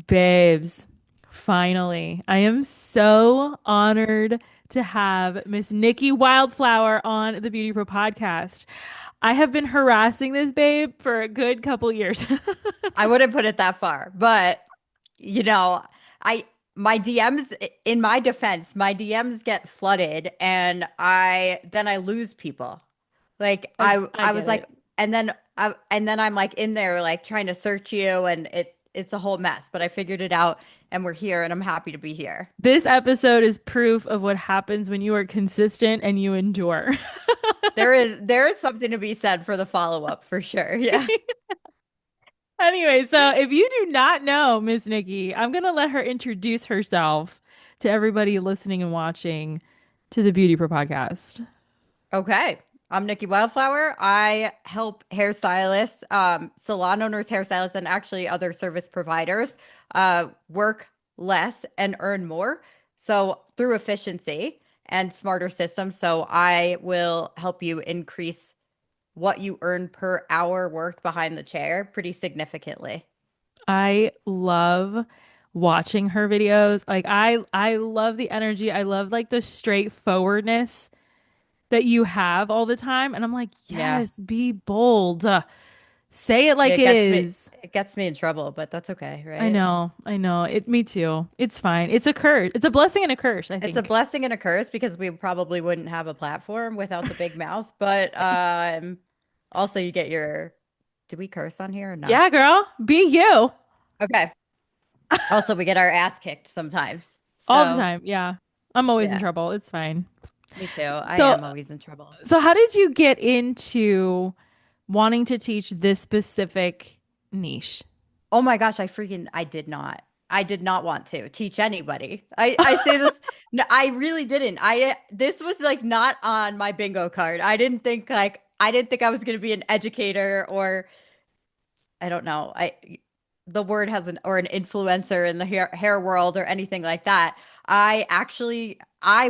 Babes, finally. I am so honored to have Miss Nicki Wildflower on the Beauty Pro podcast. I have been harassing this babe for a good couple years. I wouldn't put it that far, but you know, I my DMs in my defense, my DMs get flooded and I lose people. Like I I get was like it. and then I'm like in there like trying to search you and it's a whole mess, but I figured it out and we're here and I'm happy to be here. This episode is proof of what happens when you are consistent and you endure. There is something to be said for the follow-up for sure. Yeah. Anyway, so if you do not know Miss Nikki, I'm gonna let her introduce herself to everybody listening and watching to the Beauty Pro podcast. Okay. I'm Nicki Wildflower. I help hairstylists, salon owners, hairstylists, and actually other service providers work less and earn more. So through efficiency and smarter systems. So I will help you increase what you earn per hour worked behind the chair pretty significantly. I love watching her videos. I love the energy. I love like the straightforwardness that you have all the time. And I'm like, Yeah. yes, be bold. Say it like It it gets me is. it gets me in trouble, but that's okay, I right? know. I know. It me too. It's fine. It's a curse. It's a blessing and a curse, I It's a think. blessing and a curse because we probably wouldn't have a platform without the big mouth. But also you get your, do we curse on here or no? Yeah, girl. Be you. Okay. Also, we get our ass kicked sometimes. All the So time. Yeah. I'm always in yeah, trouble. It's fine. me too. I So am always in trouble. so how did you get into wanting to teach this specific niche? Oh my gosh, I did not. I did not want to teach anybody. I say this, no, I really didn't. This was like not on my bingo card. I didn't think I was going to be an educator or I don't know. The word has an influencer in the hair world or anything like that. I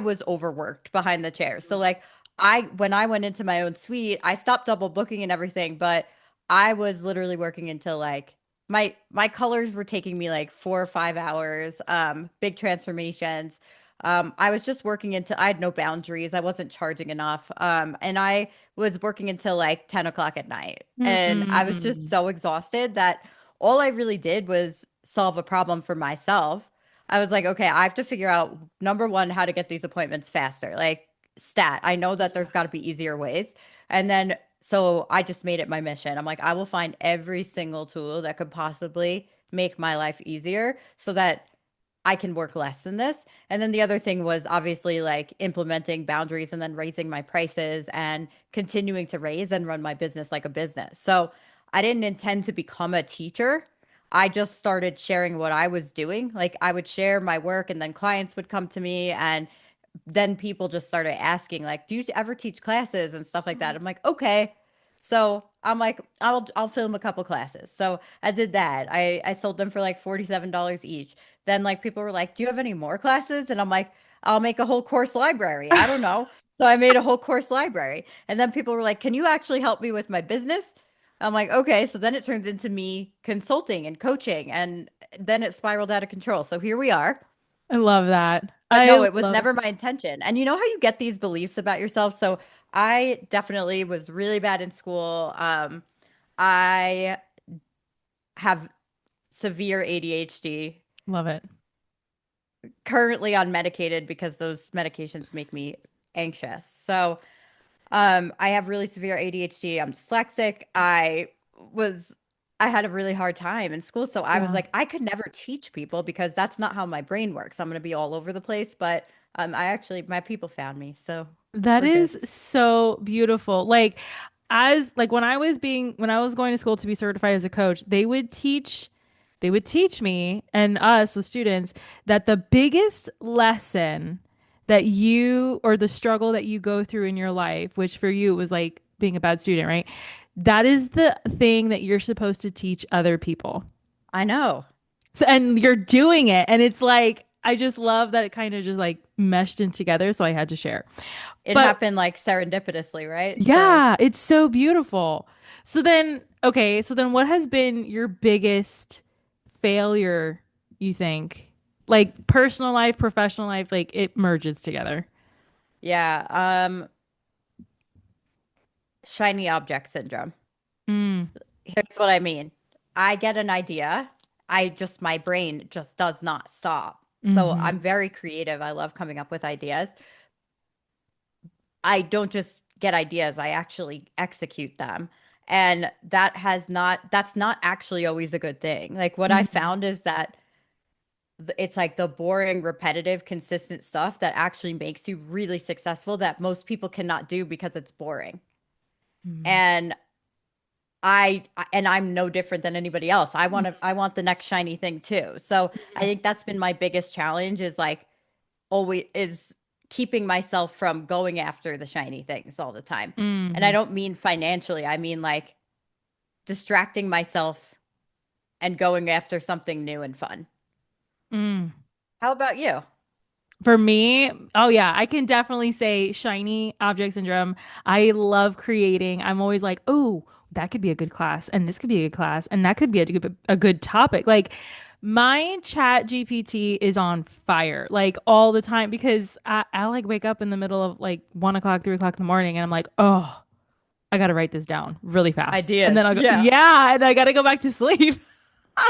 was overworked behind the chair. So like I when I went into my own suite, I stopped double booking and everything, but I was literally working until like my colors were taking me like 4 or 5 hours, big transformations. I was just working until I had no boundaries. I wasn't charging enough. And I was working until like 10 o'clock at night. And I was just Mm. so exhausted that all I really did was solve a problem for myself. I was like, okay, I have to figure out number one, how to get these appointments faster. Like stat, I know that there's got to be easier ways. And then so I just made it my mission. I'm like, I will find every single tool that could possibly make my life easier so that I can work less than this. And then the other thing was obviously like implementing boundaries and then raising my prices and continuing to raise and run my business like a business. So I didn't intend to become a teacher. I just started sharing what I was doing. Like I would share my work and then clients would come to me and then people just started asking like, "Do you ever teach classes and stuff like that?" I'm like, "Okay." So I'm like, I'll film a couple classes. So I did that. I sold them for like $47 each. Then like people were like, "Do you have any more classes?" And I'm like, "I'll make a whole course library." I don't know. So I made a whole course library. And then people were like, "Can you actually help me with my business?" I'm like, "Okay." So then it turns into me consulting and coaching and then it spiraled out of control. So here we are. I love that. But I no, it was love never my intention. And you know how you get these beliefs about yourself? So I definitely was really bad in school. I have severe ADHD, love it. currently unmedicated because those medications make me anxious. So I have really severe ADHD. I'm dyslexic. Was I had a really hard time in school, so I was Yeah. like, I could never teach people because that's not how my brain works. I'm going to be all over the place, but I actually my people found me, so That we're good. is so beautiful. Like as like when I was going to school to be certified as a coach, they would teach me and us the students that the biggest lesson that you or the struggle that you go through in your life, which for you was like being a bad student, right? That is the thing that you're supposed to teach other people. I know. So, and you're doing it. And it's like, I just love that it kind of just like meshed in together. So I had to share. It But happened like serendipitously, right? So yeah, it's so beautiful. So then, okay, so then what has been your biggest failure you think? Like personal life, professional life, like it merges together. Yeah. Shiny object syndrome. Mm, Here's what I mean. I get an idea. My brain just does not stop. So hmm I'm very creative. I love coming up with ideas. I don't just get ideas, I actually execute them. And that's not actually always a good thing. Like what I hmm found is that it's like the boring, repetitive, consistent stuff that actually makes you really successful that most people cannot do because it's boring. And I'm no different than anybody else. I want the next shiny thing too. So I think that's been my biggest challenge is like always is keeping myself from going after the shiny things all the time. And I hmm don't mean financially. I mean like distracting myself and going after something new and fun. mm. How about you? For me, oh yeah, I can definitely say shiny object syndrome. I love creating. I'm always like, oh, that could be a good class, and this could be a good class, and that could be a good topic. Like my chat GPT is on fire, like all the time, because I like wake up in the middle of like 1 o'clock, 3 o'clock in the morning, and I'm like, oh, I gotta write this down really fast. And Ideas. then I'll go, Yeah. yeah, and I gotta go back to sleep.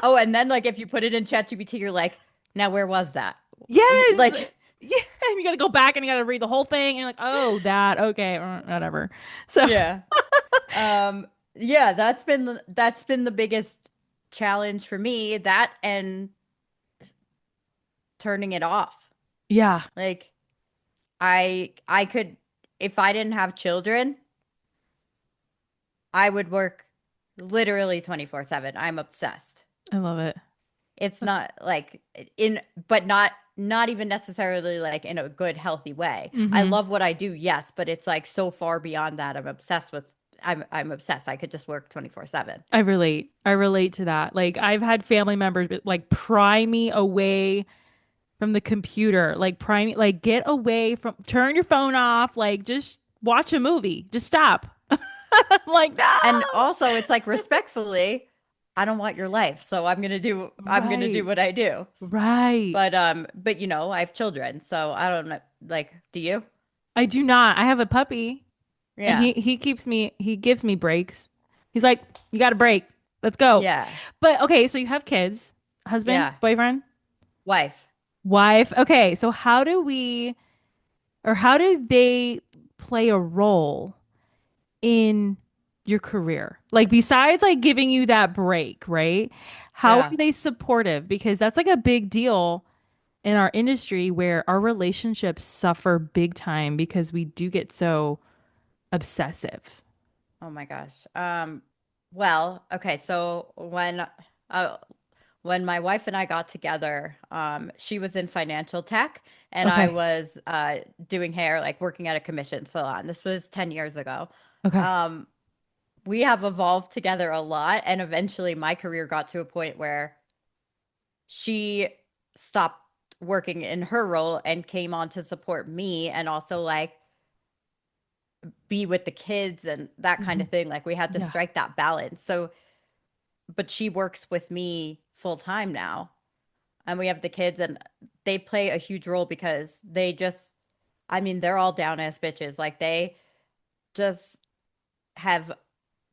Oh, and then like if you put it in ChatGPT, you're like, now where was that? Yes. Like, Yeah. And you got to go back and you got to read the whole thing. And you're like, oh, that. Okay. Whatever. So, yeah. Yeah, that's been the biggest challenge for me, that and turning it off. yeah, Like I could if I didn't have children, I would work literally 24/7. I'm obsessed. I love it. It's not like in but not even necessarily like in a good healthy way. I Hmm love what I do, yes, but it's like so far beyond that. I'm obsessed. I could just work 24/7. I relate. I relate to that. Like, I've had family members like pry me away from the computer, like, pry me, like, get away from, turn your phone off, like, just watch a movie, just stop. I'm like, no. And also it's like respectfully, I don't want your life, so I'm going to do Right. what I do. Right. But you know, I have children, so I don't know, like, do you? I do not. I have a puppy. And Yeah. he gives me breaks. He's like, you got a break. Let's go. Yeah. But okay, so you have kids, husband, Yeah. boyfriend, Wife. wife. Okay, so how do they play a role in your career? Like besides like giving you that break, right? How Yeah. are they supportive? Because that's like a big deal in our industry where our relationships suffer big time because we do get so obsessive. Oh my gosh. Well, okay, so uh when my wife and I got together, she was in financial tech and I Okay. was doing hair, like working at a commission salon. This was 10 years ago. Okay. Um, we have evolved together a lot, and eventually my career got to a point where she stopped working in her role and came on to support me and also like be with the kids and that kind Mhm. of thing. Like we had to Yeah. strike that balance. So, but she works with me full time now, and we have the kids, and they play a huge role because I mean, they're all down ass bitches. Like they just have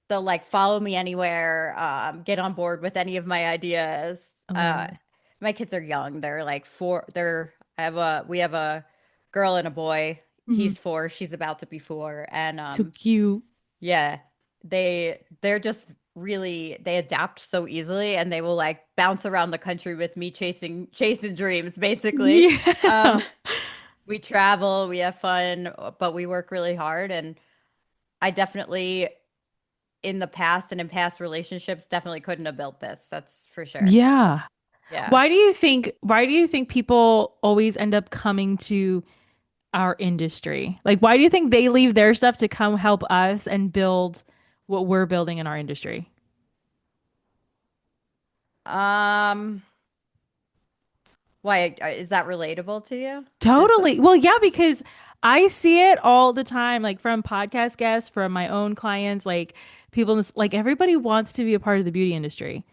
they'll like follow me anywhere, get on board with any of my ideas. I love it. My kids are young. They're like four. We have a girl and a boy. Mhm. He's 4. She's about to be 4. And So cute. yeah, they're just really they adapt so easily, and they will like bounce around the country with me chasing dreams basically. Yeah. Um, we travel, we have fun, but we work really hard, and I definitely in the past and in past relationships definitely couldn't have built this. That's for sure. Yeah. Yeah. Why do you think people always end up coming to our industry? Like why do you think they leave their stuff to come help us and build what we're building in our industry? Um, why is that relatable to you? Did so, Totally. Well, yeah, because I see it all the time, like from podcast guests, from my own clients, like people in this, like everybody wants to be a part of the beauty industry.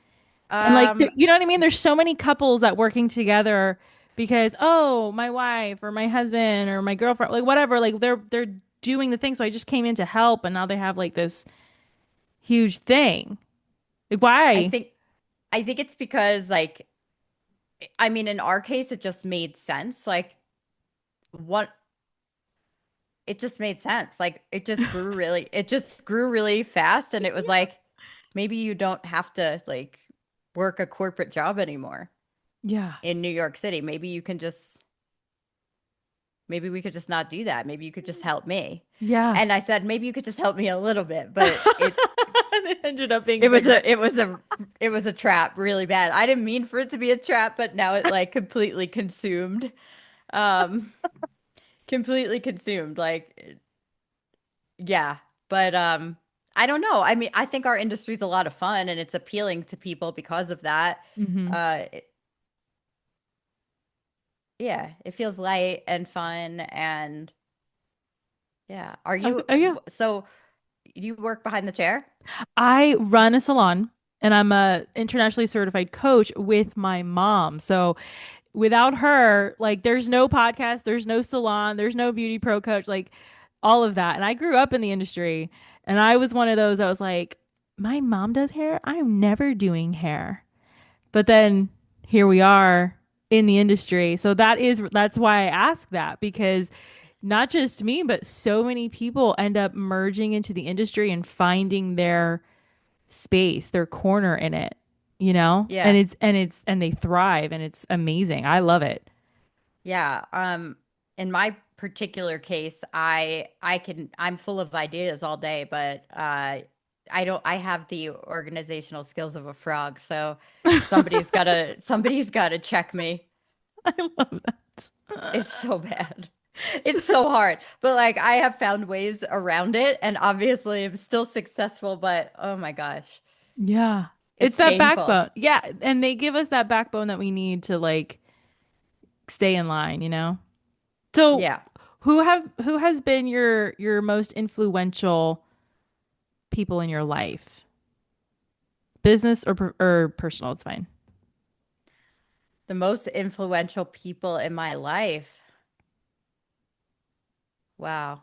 And like, Um, you know what I mean? There's so many couples that working together because, oh, my wife or my husband or my girlfriend, like whatever, like they're doing the thing. So I just came in to help, and now they have like this huge thing. Like, I why? think I think it's because like I mean in our case it just made sense. Like what it just made sense. Like it just grew really fast and it was like maybe you don't have to like work a corporate job anymore Yeah. in New York City. Maybe we could just not do that. Maybe you could just help me. Yeah. And I said maybe you could just help me a little bit, but It ended up being bigger. it was a trap really bad. I didn't mean for it to be a trap, but now it like completely consumed. Um completely consumed like yeah, but I don't know. I mean, I think our industry's a lot of fun and it's appealing to people because of that. Hmm. It, yeah, it feels light and fun and yeah. Are Oh, you oh, yeah. so you work behind the chair? I run a salon and I'm a internationally certified coach with my mom. So without her, like there's no podcast, there's no salon, there's no beauty pro coach, like all of that. And I grew up in the industry and I was one of those that was like, my mom does hair. I'm never doing hair. But then here we are in the industry. So that's why I ask that because not just me, but so many people end up merging into the industry and finding their space, their corner in it, you know? Yeah. And they thrive and it's amazing. I love it. Yeah. In my particular case, I'm full of ideas all day, but I have the organizational skills of a frog, so somebody's gotta check me. I love It's that. so bad. It's so hard. But like I have found ways around it and obviously I'm still successful, but oh my gosh, Yeah. It's it's that painful. backbone. Yeah, and they give us that backbone that we need to like stay in line, you know? So Yeah. who has been your most influential people in your life? Business or personal, it's fine. The most influential people in my life. Wow.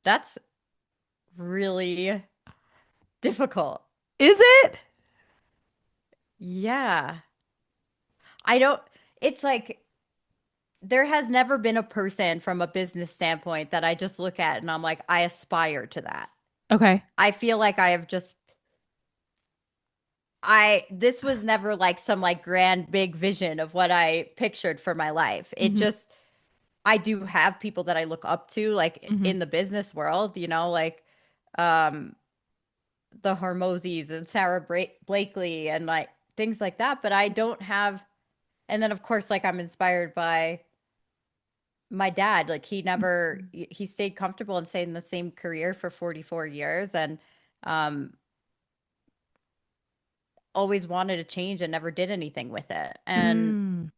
That's really difficult. Is it? Yeah. I don't, it's like there has never been a person from a business standpoint that I just look at and I'm like, I aspire to that. Okay. I feel like this was never like some like grand big vision of what I pictured for my life. Hmm. I do have people that I look up to, like Hmm. in the business world, like, um, the Hormozis and Blakely and like things like that. But I don't have, and then of course, like I'm inspired by my dad. Like he stayed comfortable and stayed in the same career for 44 years and um, always wanted to change and never did anything with it. And Mm.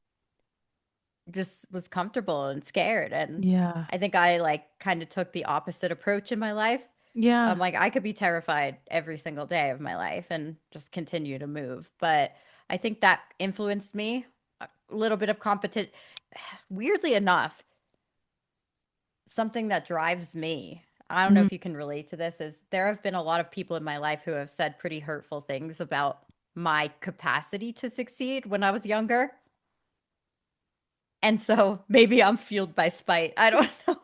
just was comfortable and scared. And Yeah. I think I like kind of took the opposite approach in my life. Yeah. Like I could be terrified every single day of my life and just continue to move. But I think that influenced me a little bit of competition. Weirdly enough, something that drives me, I don't know Mm. if you can relate to this, is there have been a lot of people in my life who have said pretty hurtful things about my capacity to succeed when I was younger. And so maybe I'm fueled by spite. I don't know.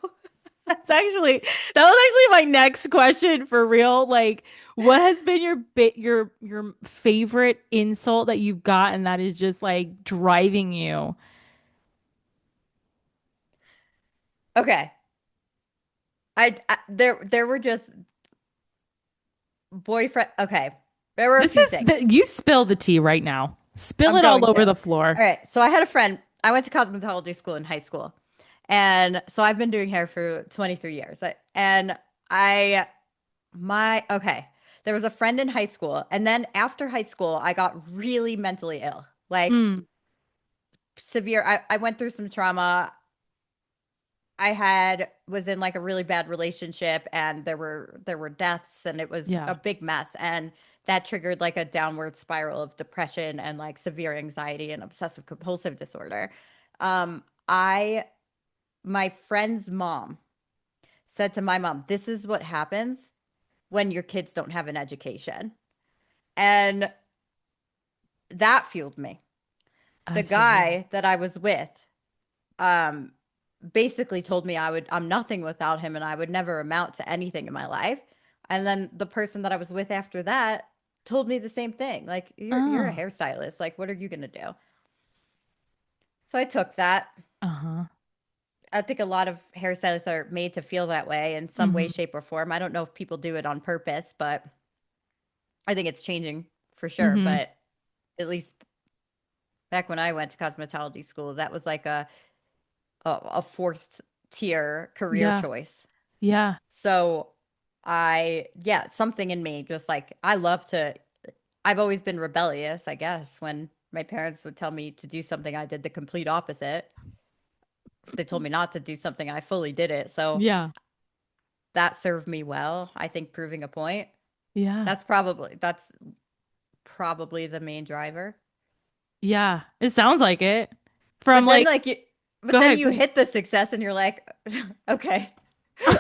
That's actually that was actually my next question for real. Like, what has been your favorite insult that you've gotten that is just like driving you? Okay. There were just boyfriend. Okay. There were a This few is things. the you spill the tea right now. Spill I'm it all going to. over All the floor. right. So I had a friend. I went to cosmetology school in high school. And so I've been doing hair for 23 years. And I, okay. There was a friend in high school. And then after high school, I got really mentally ill, like Mm. severe. I went through some trauma. I had was in like a really bad relationship, and there were deaths, and it was Yeah. a big mess, and that triggered like a downward spiral of depression and like severe anxiety and obsessive compulsive disorder. I My friend's mom said to my mom, "This is what happens when your kids don't have an education." And that fueled me. The I feel you. guy that I was with um basically told me I'm nothing without him and I would never amount to anything in my life. And then the person that I was with after that told me the same thing. Like, you're a Oh. hairstylist. Like, what are you gonna do? So I took that. Uh-huh. I think a lot of hairstylists are made to feel that way in some way, Hmm. shape, or form. I don't know if people do it on purpose, but I think it's changing for sure. Hmm. But at least back when I went to cosmetology school, that was like a fourth tier career Yeah. choice. Yeah. So yeah, something in me just like I've always been rebellious, I guess. When my parents would tell me to do something, I did the complete opposite. If they told me not to do something, I fully did it. So Yeah. that served me well. I think proving a point. Yeah. That's probably the main driver. Yeah. It sounds like it. From But then like, like you go but then ahead. you Go ahead. hit the success and you're like, okay.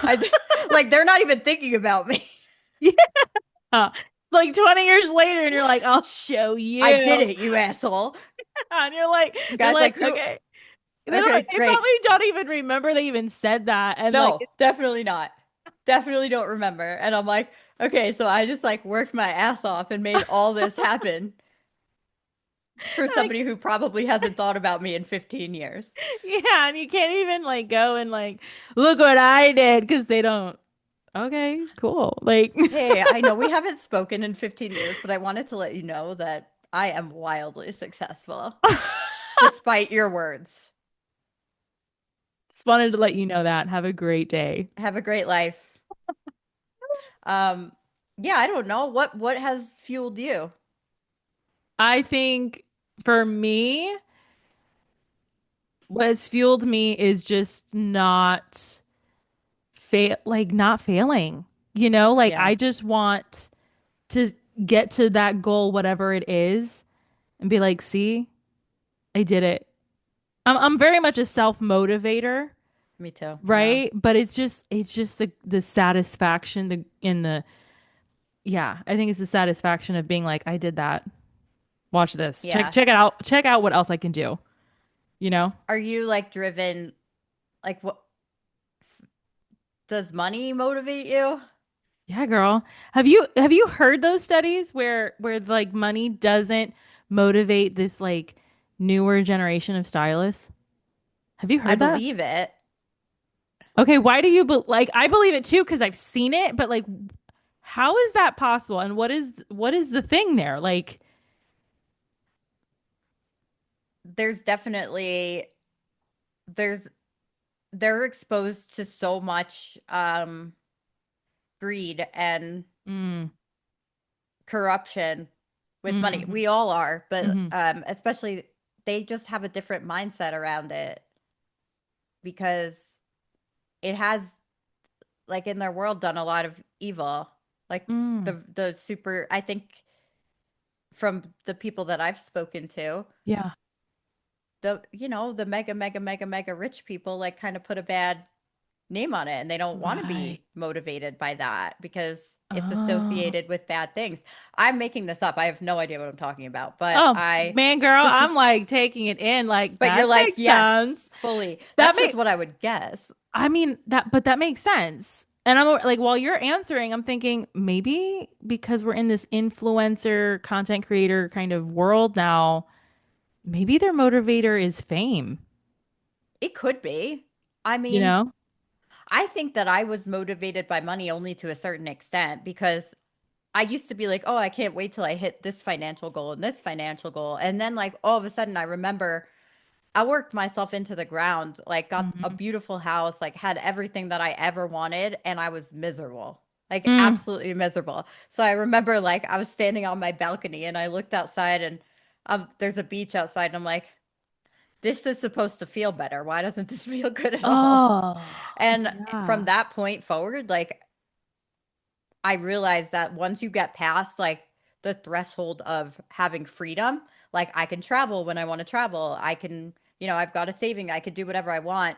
I d- like they're not even thinking about me. Yeah. Like 20 years later, and you're like, I'll show I did you. it, you asshole. And you're like, The they're guy's like, like, who? okay. Okay, They great. probably don't even remember they even said that. And like, No, definitely not. Definitely don't remember. And I'm like, okay, so I just like worked my ass off and made all this happen for like, somebody who probably hasn't thought about me in 15 years. yeah. And you can't even like go and like, look what I did because they don't. Okay, cool. Like, Hey, I know we haven't spoken in 15 years, but I wanted to let you know that I am wildly successful, despite your words. just wanted to let you know that. Have a great day. Have a great life. Um, yeah, I don't know. What has fueled you? I think for me, what has fueled me is just not not failing. Like Yeah, I just want to get to that goal, whatever it is, and be like, see, I did it. I'm very much a self motivator, me too. Yeah. right? But it's just the satisfaction, yeah, I think it's the satisfaction of being like, I did that. Watch this. Yeah. Check it out. Check out what else I can do. You know? Are you like driven like what does money motivate you? Yeah, girl. Have you heard those studies where like money doesn't motivate this like newer generation of stylists? Have you I heard that? believe it. Okay, why do you like I believe it too because I've seen it, but like how is that possible? And what is the thing there? Like, There's definitely there's they're exposed to so much greed and mm, corruption with money. mm, We all are, but mm, especially they just have a different mindset around it because it has like in their world done a lot of evil. Like mm, the super I think from the people that I've spoken to, yeah. the mega mega mega mega rich people like kind of put a bad name on it and they don't want to Right. be motivated by that because it's Oh. associated with bad things. I'm making this up. I have no idea what I'm talking about, but Oh, I man, girl, just I'm like taking it in like but you're that like, makes yes, sense. fully. That That's just make what I would guess. I mean that makes sense. And I'm like while you're answering, I'm thinking maybe because we're in this influencer content creator kind of world now, maybe their motivator is fame, It could be. I you mean, know? I think that I was motivated by money only to a certain extent because I used to be like, oh, I can't wait till I hit this financial goal and this financial goal. And then, like, all of a sudden, I remember I worked myself into the ground, like, got a Hmm. beautiful house, like, had everything that I ever wanted, and I was miserable, like, Mm. absolutely miserable. So I remember, like, I was standing on my balcony and I looked outside and there's a beach outside, and I'm like, this is supposed to feel better. Why doesn't this feel good at all? Oh, And from yeah. that point forward, like I realized that once you get past like the threshold of having freedom, like I can travel when I want to travel. I can, I've got a saving. I could do whatever I want.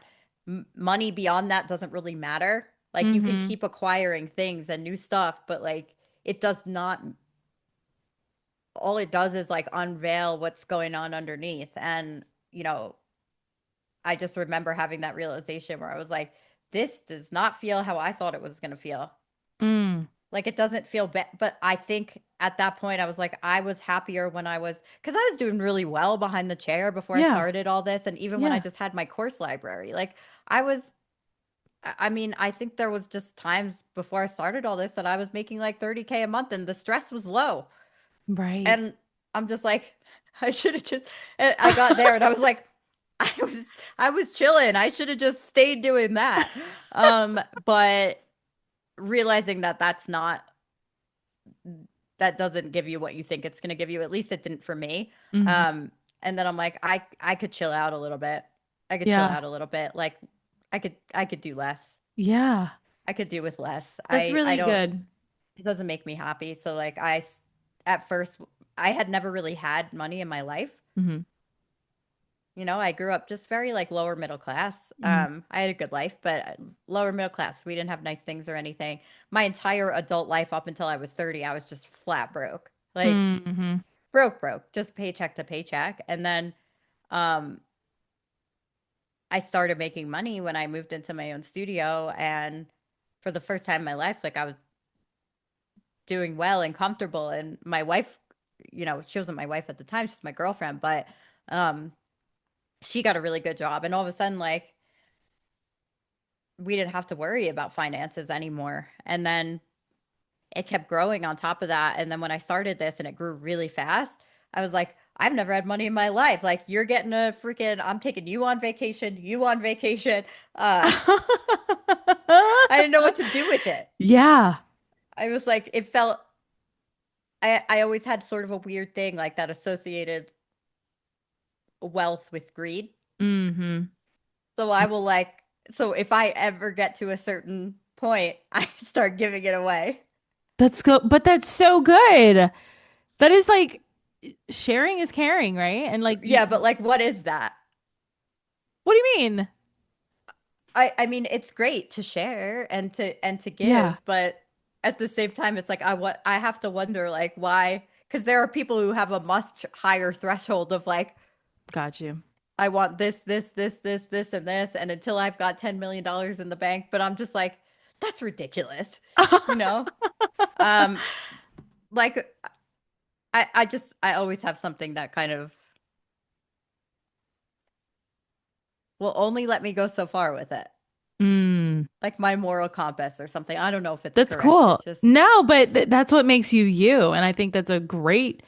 Money beyond that doesn't really matter. Like you can Mm-hmm. keep acquiring things and new stuff, but like it does not, all it does is like unveil what's going on underneath. And, you know, I just remember having that realization where I was like, this does not feel how I thought it was going to feel. Mm. Like it doesn't feel bad, but I think at that point I was like, I was happier when I was, because I was doing really well behind the chair before I Yeah. started all this, and even when I Yeah. just had my course library, like I was, I mean, I think there was just times before I started all this that I was making like 30K a month, and the stress was low, Right. and I'm just like, I should have just, and I got there and I was like, I was chilling. I should have just stayed doing that. But realizing that that's not that doesn't give you what you think it's going to give you. At least it didn't for me. Hmm. Um, and then I'm like, I could chill out a little bit. I could chill Yeah. out a little bit. Like I could do less. Yeah. I could do with less. That's I really don't. good. It doesn't make me happy. So like at first I had never really had money in my life. Hmm. I grew up just very like lower middle class. Mm. I had a good life, but lower middle class. We didn't have nice things or anything. My entire adult life up until I was 30, I was just flat broke. Like Hmm. broke, just paycheck to paycheck. And then um I started making money when I moved into my own studio, and for the first time in my life, like I was doing well and comfortable, and my wife, she wasn't my wife at the time, she's my girlfriend, but um she got a really good job, and all of a sudden like we didn't have to worry about finances anymore. And then it kept growing on top of that. And then when I started this and it grew really fast, I was like, I've never had money in my life. Like you're getting a freaking, I'm taking you on vacation, you on vacation. Uh, I didn't know what to do with it. Yeah. I was like, it felt, I always had sort of a weird thing like that associated wealth with greed. Hmm. So I will like, so if I ever get to a certain point, I start giving it away. That's good. But that's so good. That is like sharing is caring, right? And like Yeah, but like, what is that? what do you mean? I mean it's great to share and to Yeah. give, but at the same time it's like I have to wonder like why, because there are people who have a much higher threshold of like Got you. I want this and this, and until I've got $10 million in the bank, but I'm just like that's ridiculous, you know? Um like I always have something that kind of will only let me go so far with it. Mm, Like my moral compass or something. I don't know if it's that's correct. cool. It's just No, but that's what makes you you. And I think that's a great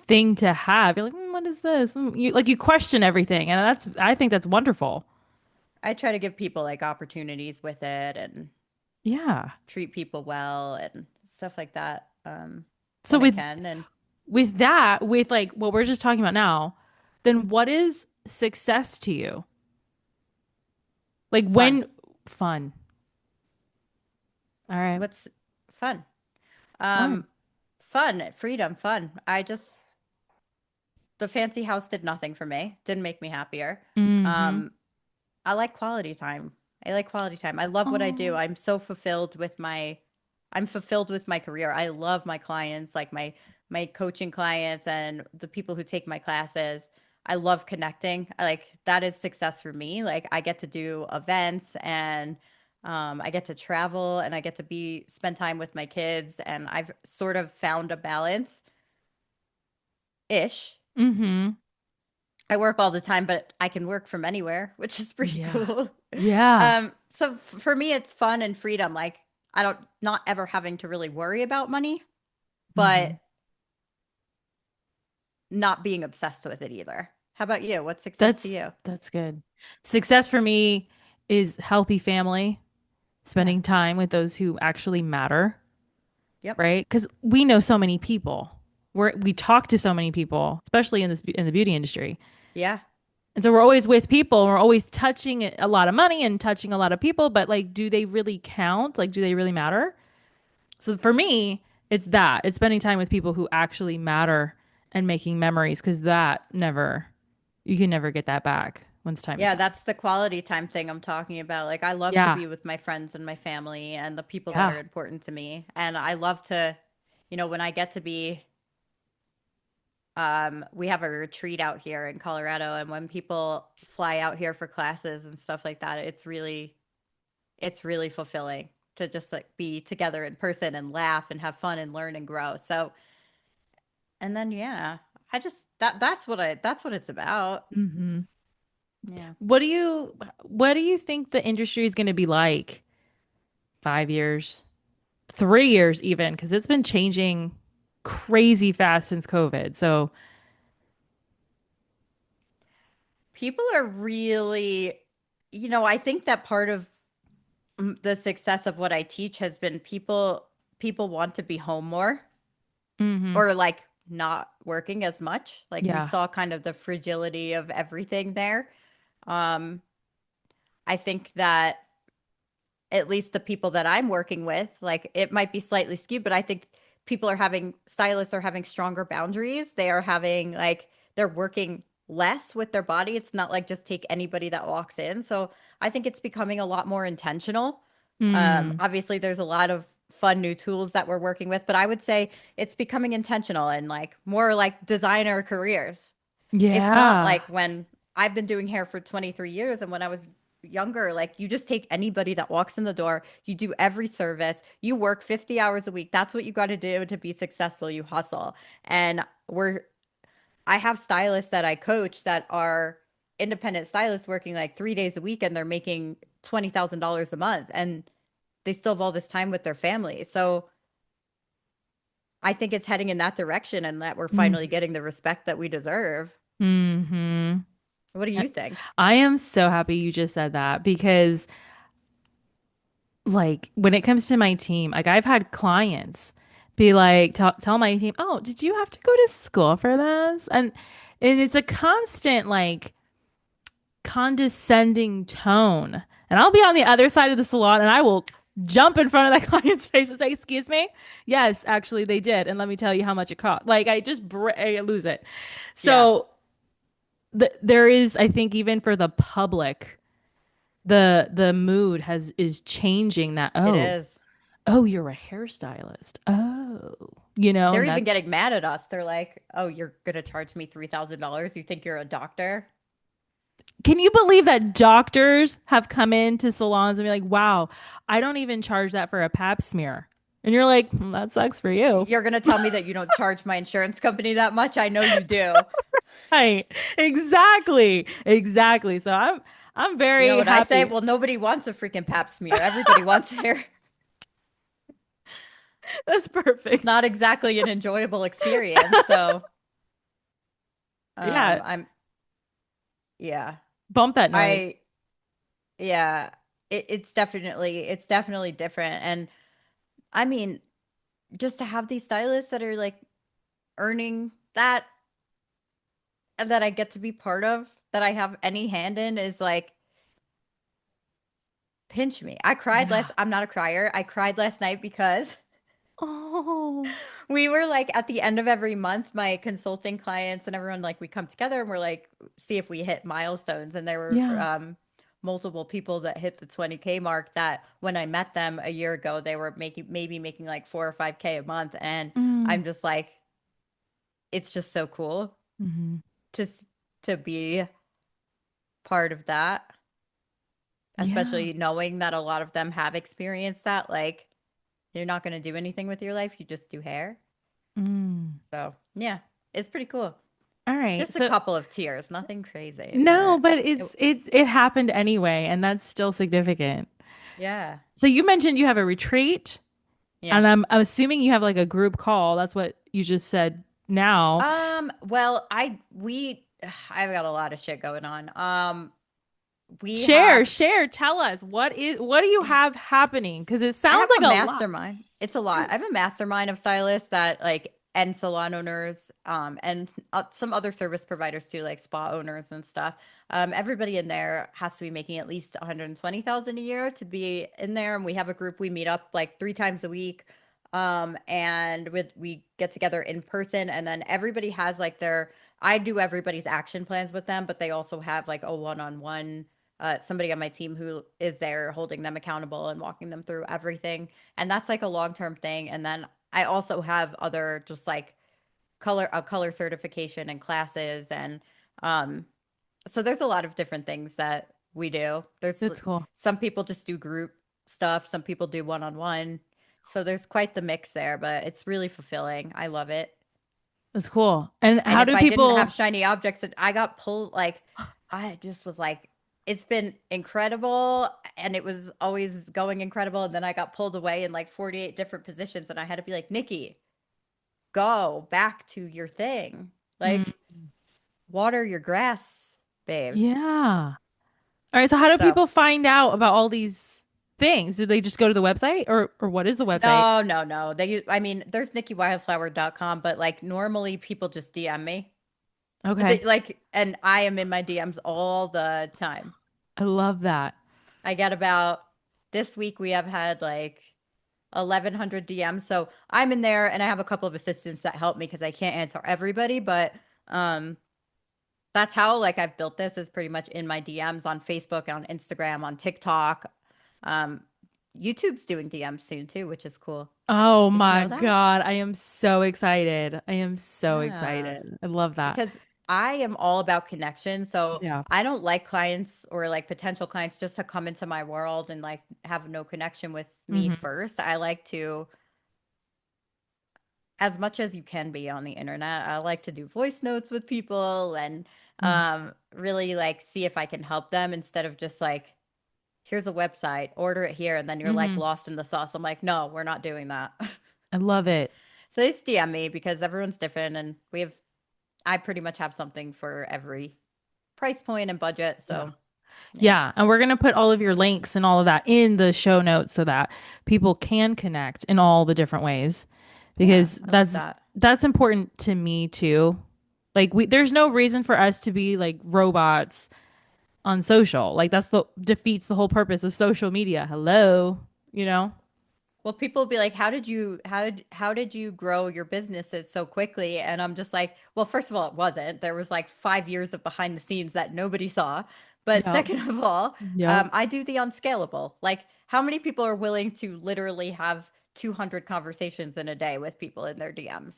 thing to have. You're like, what is this? You question everything. And I think that's wonderful. I try to give people like opportunities with it and Yeah. treat people well and stuff like that So when I can. And with that, with like what we're just talking about now, then what is success to you? Like fun. when fun. All right. What's fun? Fun. Um, fun, freedom, fun. The fancy house did nothing for me. Didn't make me happier. Mm-hmm. Um, I like quality time. I like quality time. I love what I do. Oh. I'm fulfilled with my career. I love my clients, like my coaching clients and the people who take my classes. I love connecting. Like that is success for me. Like I get to do events, and I get to travel, and I get to be spend time with my kids, and I've sort of found a balance ish. Mm-hmm. I work all the time, but I can work from anywhere, which is pretty Yeah. cool. Yeah. So for me, it's fun and freedom. Like I don't not ever having to really worry about money, Mm-hmm. but not being obsessed with it either. How about you? What's success to you? That's good. Success for me is healthy family, Yeah. spending time with those who actually matter, Yep. right? Because we know so many people. We talk to so many people, especially in the beauty industry. Yeah. And so we're always with people, and we're always touching a lot of money and touching a lot of people, but like, do they really count? Like, do they really matter? So for me, it's that. It's spending time with people who actually matter and making memories because that never, you can never get that back once time is Yeah, gone. that's the quality time thing I'm talking about. Like, I love to Yeah. be with my friends and my family and the people that Yeah. are important to me. And I love to, when I get to be, we have a retreat out here in Colorado. And when people fly out here for classes and stuff like that, it's really fulfilling to just like be together in person and laugh and have fun and learn and grow. So, and then, yeah, that's what it's about. Hmm. Yeah. What do you think the industry is going to be like 5 years, 3 years even? Because it's been changing crazy fast since COVID. So, People are really, I think that part of the success of what I teach has been people want to be home more hmm, or like not working as much. Like we yeah. saw kind of the fragility of everything there. Um, I think that at least the people that I'm working with, like it might be slightly skewed, but I think stylists are having stronger boundaries. They are having like they're working less with their body. It's not like just take anybody that walks in. So I think it's becoming a lot more intentional. Mm, Obviously, there's a lot of fun new tools that we're working with, but I would say it's becoming intentional and like more like designer careers. It's not yeah. like when I've been doing hair for 23 years and when I was younger, like you just take anybody that walks in the door, you do every service, you work 50 hours a week. That's what you got to do to be successful. You hustle. And I have stylists that I coach that are independent stylists working like 3 days a week and they're making $20,000 a month and they still have all this time with their family. So I think it's heading in that direction and that we're finally Mm-hmm. getting the respect that we deserve. Mm-hmm. What do you think? I am so happy you just said that because, like, when it comes to my team, like, I've had clients be like, tell my team, oh, did you have to go to school for this? And it's a constant, like, condescending tone. And I'll be on the other side of the salon and I will jump in front of that client's face and say, excuse me? Yes, actually, they did. And let me tell you how much it cost. Like, I lose it. Yeah, So, there is, I think, even for the public, the mood is changing that, it oh, is. oh, you're a hairstylist, oh, They're and even that's, getting mad at us. They're like, "Oh, you're gonna charge me $3,000? You think you're a doctor?" can you believe that doctors have come into salons and be like, wow, I don't even charge that for a pap smear, and you're like, that sucks for you. You're gonna tell me that you don't charge my insurance company that much? I know you do. Right, exactly. So I'm You know very what I say? happy. Well, nobody wants a freaking pap smear. Everybody wants hair. That's It's perfect. not exactly an enjoyable experience. So, Yeah, I'm yeah. bump that noise. I yeah. It's definitely different. And I mean, just to have these stylists that are like earning that I get to be part of, that I have any hand in is like pinch me. Yeah. I'm not a crier. I cried last night because Oh, we were like at the end of every month, my consulting clients and everyone like we come together and we're like see if we hit milestones. And there were yeah. multiple people that hit the 20K mark that when I met them a year ago, they were making like 4 or 5K a month. And Mm. I'm just like, it's just so cool Hmm. to to be part of that, Yeah. especially knowing that a lot of them have experienced that. Like, you're not going to do anything with your life, you just do hair. Mm. So, yeah, it's pretty cool. All right. Just a So couple of tears, nothing crazy, no, but but it, it happened anyway, and that's still significant. yeah. So you mentioned you have a retreat, Yeah. and I'm assuming you have like a group call. That's what you just said now. Well, I've got a lot of shit going on. We Share, have share, tell us what do you have happening? Because it I sounds have a like a lot. mastermind. It's a lot. I have a mastermind of stylists that like and salon owners and some other service providers too, like spa owners and stuff. Everybody in there has to be making at least 120,000 a year to be in there. And we have a group, we meet up like 3 times a week. And we get together in person, and then everybody has like I do everybody's action plans with them, but they also have like a one-on-one somebody on my team who is there holding them accountable and walking them through everything. And that's like a long-term thing. And then I also have other just like color certification and classes, and um so there's a lot of different things that we do. There's That's cool. some people just do group stuff, some people do one-on-one. So there's quite the mix there, but it's really fulfilling. I love it. That's cool. And And how if do I didn't have people, shiny objects, I got pulled, like, I just was like, it's been incredible. And it was always going incredible. And then I got pulled away in like 48 different positions. And I had to be like, Nicki, go back to your thing. mm, Like, water your grass, babe. yeah. All right. So how do So, people find out about all these things? Do they just go to the website or what is the website? no, no, no. I mean, there's NickiWildflower.com, but like normally people just DM me. Okay. Like, and I am in my DMs all the time. I love that. I get about this week we have had like 1,100 DMs. So I'm in there and I have a couple of assistants that help me because I can't answer everybody, but um that's how like I've built this is pretty much in my DMs on Facebook, on Instagram, on TikTok. Um YouTube's doing DMs soon too, which is cool. Oh Did you my know that? God. I am so excited. I am so Yeah. excited. I love that. Because I am all about connection. So Yeah. I don't like clients or like potential clients just to come into my world and like have no connection with me Hmm. first. I like to, as much as you can be on the internet, I like to do voice notes with people and Hmm. really like see if I can help them instead of just like, here's a website, order it here, and then you're like Hmm. lost in the sauce. I'm like, no, we're not doing that. I love it. So they just DM me because everyone's different and I pretty much have something for every price point and budget. Yeah. So yeah. Yeah. And we're going to put all of your links and all of that in the show notes so that people can connect in all the different ways Yeah, because I love that. that's important to me too. Like there's no reason for us to be like robots on social. Like that's what defeats the whole purpose of social media. Hello, you know? Well, people will be like, how did you grow your businesses so quickly?" And I'm just like, "Well, first of all, it wasn't. There was like 5 years of behind the scenes that nobody saw. But Yep. second of all, Yep. I do the unscalable. Like, how many people are willing to literally have 200 conversations in a day with people in their DMs?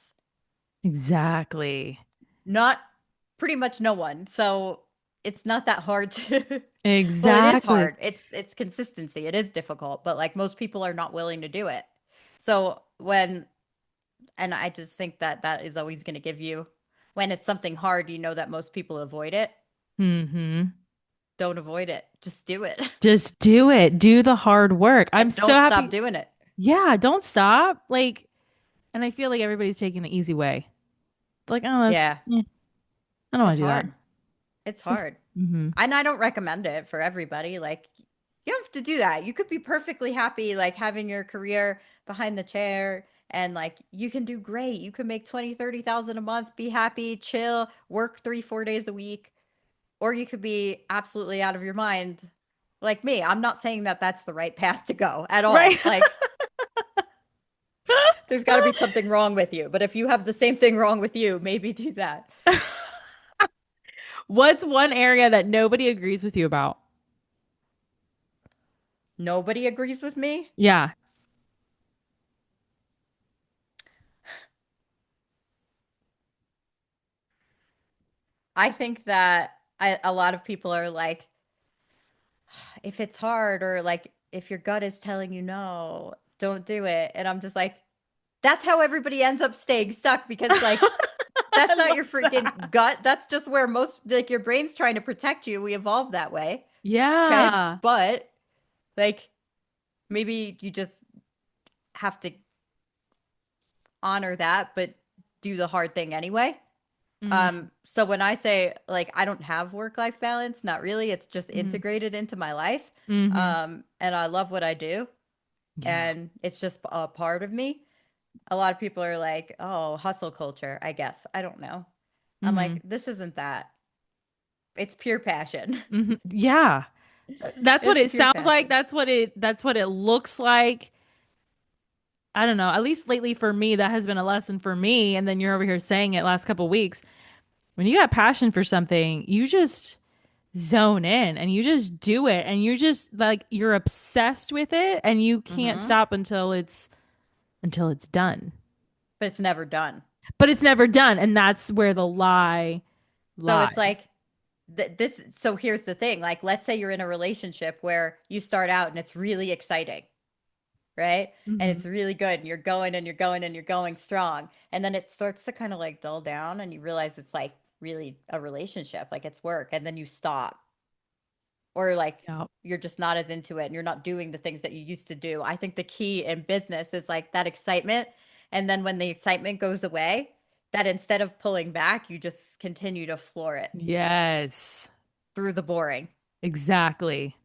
Exactly. Not pretty much no one. So it's not that hard to well, it is Exactly. hard. It's consistency. It is difficult, but like most people are not willing to do it. So when and I just think that that is always going to give you when it's something hard, you know that most people avoid it. Hmm. Don't avoid it. Just do it. Just do it. Do the hard work. I'm And so don't stop happy. doing it. Yeah, don't stop. Like, and I feel like everybody's taking the easy way. Like, oh, Yeah, I don't want it's to do that. hard. It's Just, hard. hmm. And I don't recommend it for everybody. Like, you have to do that. You could be perfectly happy, like, having your career behind the chair and, like, you can do great. You can make 20, 30,000 a month, be happy, chill, work 3, 4 days a week. Or you could be absolutely out of your mind like me. I'm not saying that that's the right path to go at Right. all. Like, there's got to be something wrong with you. But if you have the same thing wrong with you, maybe do that. What's one area that nobody agrees with you about? Nobody agrees with me. Yeah. I think that a lot of people are like, if it's hard or like if your gut is telling you no, don't do it. And I'm just like, that's how everybody ends up staying stuck because like I that's not love your freaking that. gut. That's just where most like your brain's trying to protect you. We evolved that way. Okay. Yeah. But like maybe you just have to honor that, but do the hard thing anyway. Hmm. So when I say like I don't have work-life balance, not really. It's just Hmm. integrated into my life. Hmm. And I love what I do, Yeah. and it's just a part of me. A lot of people are like, oh, hustle culture, I guess. I don't know. I'm Hmm. like, this isn't that. It's pure passion. Hmm. Yeah. That's what It's it pure sounds like. passion. That's what it looks like. I don't know. At least lately for me, that has been a lesson for me. And then you're over here saying it last couple weeks. When you got passion for something, you just zone in and you just do it and you just like you're obsessed with it and you can't Hmm. stop until it's done. But it's never done. But it's never done, and that's where the lie So it's lies. like, this. So here's the thing. Like, let's say you're in a relationship where you start out and it's really exciting, right? And Hmm. it's really good and you're going and you're going and you're going strong. And then it starts to kind of like dull down and you realize it's like really a relationship, like it's work. And then you stop, or like Yeah. you're just not as into it and you're not doing the things that you used to do. I think the key in business is like that excitement. And then when the excitement goes away, that instead of pulling back, you just continue to floor it Yes. through the boring. Exactly.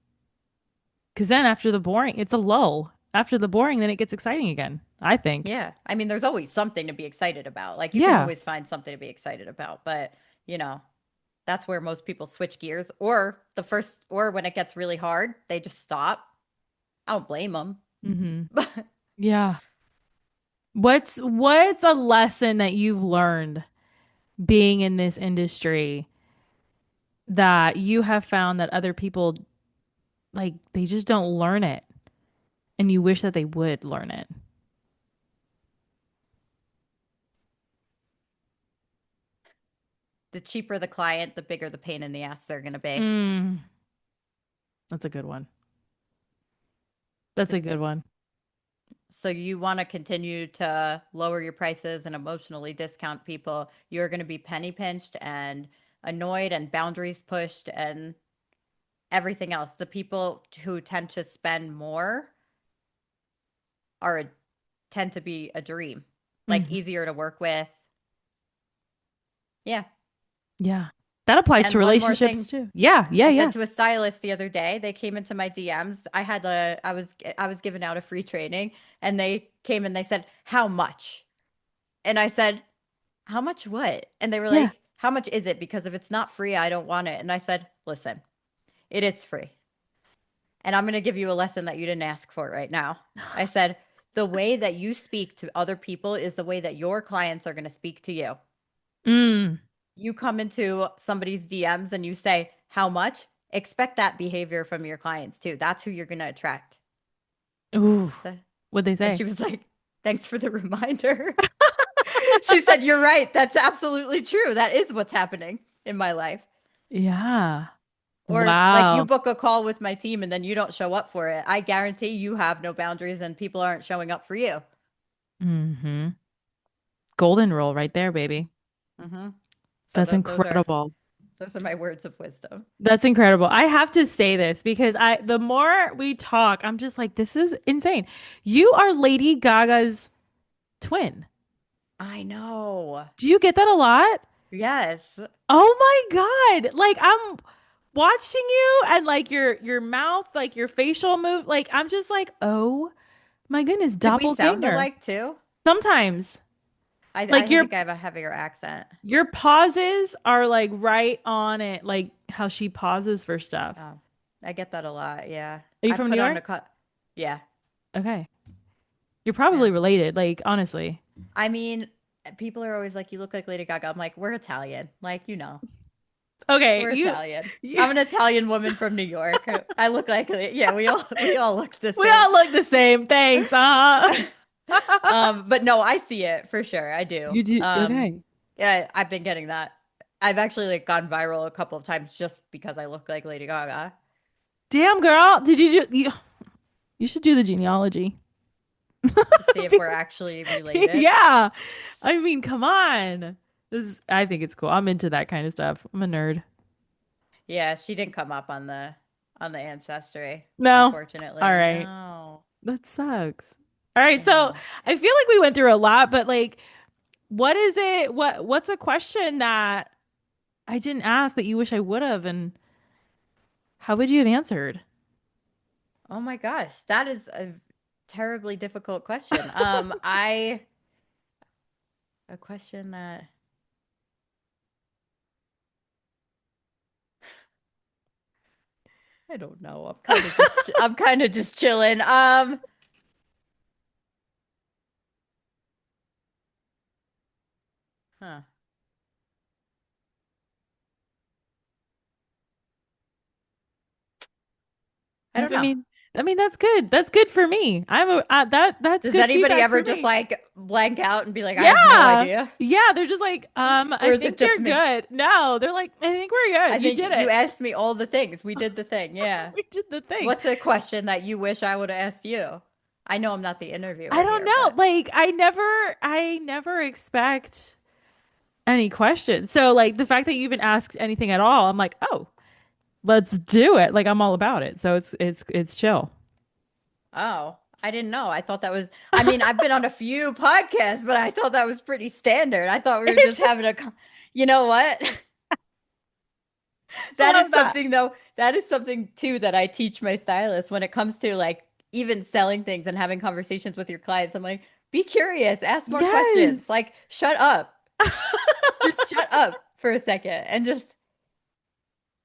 Because then after the boring, it's a lull. After the boring, then it gets exciting again, I think. Yeah. I mean, there's always something to be excited about. Like you can Yeah. always find something to be excited about, but you know, that's where most people switch gears, or the first, or when it gets really hard, they just stop. I don't blame them. Hmm. Yeah. What's a lesson that you've learned being in this industry that you have found that other people like they just don't learn it and you wish that they would learn it? The cheaper the client, the bigger the pain in the ass they're going to be. Mm, that's a good one. That's a good one. So you want to continue to lower your prices and emotionally discount people, you're going to be penny pinched and annoyed and boundaries pushed and everything else. The people who tend to spend more are tend to be a dream, like Hmm. easier to work with. Yeah. Yeah. That applies to And one more relationships thing, too. Yeah, yeah, I yeah. said to a stylist the other day, they came into my DMs. I was giving out a free training and they came and they said, "How much?" And I said, "How much what?" And they were Yeah. like, "How much is it? Because if it's not free, I don't want it." And I said, "Listen, it is free. And I'm going to give you a lesson that you didn't ask for right now." I said, "The way that you speak to other people is the way that your clients are going to speak to you. Mm. You come into somebody's DMs and you say, 'How much?' Expect that behavior from your clients too. That's who you're going to attract." Ooh. The- What'd they And say? she was like, "Thanks for the reminder." She said, "You're right. That's absolutely true. That is what's happening in my life." Yeah. Or like you Wow. book a call with my team and then you don't show up for it. I guarantee you have no boundaries and people aren't showing up for you. Hmm. Golden rule right there, baby. Hmm. So That's those are incredible. my words of wisdom. That's incredible. I have to say this because the more we talk, I'm just like, this is insane. You are Lady Gaga's twin. I know. Do you get that a lot? Yes. Oh my God. Like I'm watching you and like your mouth, like your facial move, like I'm just like, oh my goodness, Do we sound doppelganger. alike too? Sometimes. I Like think I have a heavier accent. your pauses are like right on it, like how she pauses for stuff. Oh, I get that a lot. Yeah. Are you I've from New put on York? a cut. Yeah. Okay. You're probably Yeah. related, like honestly. I mean, people are always like, "You look like Lady Gaga." I'm like, "We're Italian." Like, Okay, we're Italian. you I'm an Italian woman from New York. I look like, yeah, we all look the we same. all look the same. Thanks. But no, I see it for sure. I do. You do. Okay. Yeah, I've been getting that. I've actually like gone viral a couple of times just because I look like Lady Gaga. Damn, girl. Did you should do the genealogy. See if we're actually related. Yeah. I mean, come on. I think it's cool. I'm into that kind of stuff. I'm a nerd. Yeah, she didn't come up on the ancestry, No. All unfortunately. right. No, That sucks. All right. I So know. I feel like we went through a lot, but like, what is it? What's a question that I didn't ask that you wish I would have? And how would you have answered? Oh my gosh, that is a terribly difficult question. I A question that I don't know. I'm kind of just chilling. Huh. I don't I know. mean, I mean that's good. That's good for me. That's Does good anybody feedback ever for just me. like blank out and be like, I have no Yeah. idea? Yeah, they're just like, Or I is it think just you're me? good. No, they're like, I think we're I good. You think did you it. asked me all the things. We did the thing. Yeah. We did the thing. What's a question that you wish I would have asked you? I know I'm not the I interviewer don't here, know. but Like I never expect any questions. So like the fact that you even asked anything at all, I'm like, "Oh, let's do it." Like I'm all about it. So it's chill. oh, I didn't know. I thought that was, I mean, I've been on a few podcasts, but I thought that was pretty standard. I thought we were It's just just having you know what? I That is love that. something though, that is something too that I teach my stylists when it comes to like even selling things and having conversations with your clients. I'm like, be curious, ask more questions. Yes. Like, shut up. Just shut up for a second and just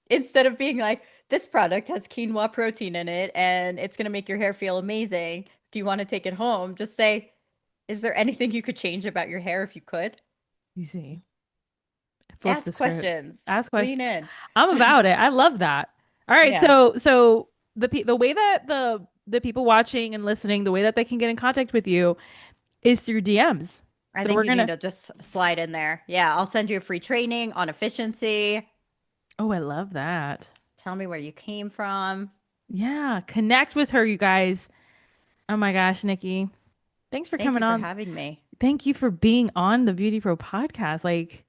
instead of being like, this product has quinoa protein in it and it's going to make your hair feel amazing. Do you want to take it home? Just say, is there anything you could change about your hair if you could? Easy. Flip the Ask script. questions, Ask lean questions. in. I'm about it. I love that. All right, Yeah. so the way that the people watching and listening, the way that they can get in contact with you is through DMs. I So think we're you need gonna. to just slide in there. Yeah, I'll send you a free training on efficiency. Oh, I love that. Tell me where you came from. Yeah, connect with her, you guys. Oh my gosh, Yes. Nikki. Thanks for Thank coming you for on. having me. Thank you for being on the Beauty Pro podcast. Like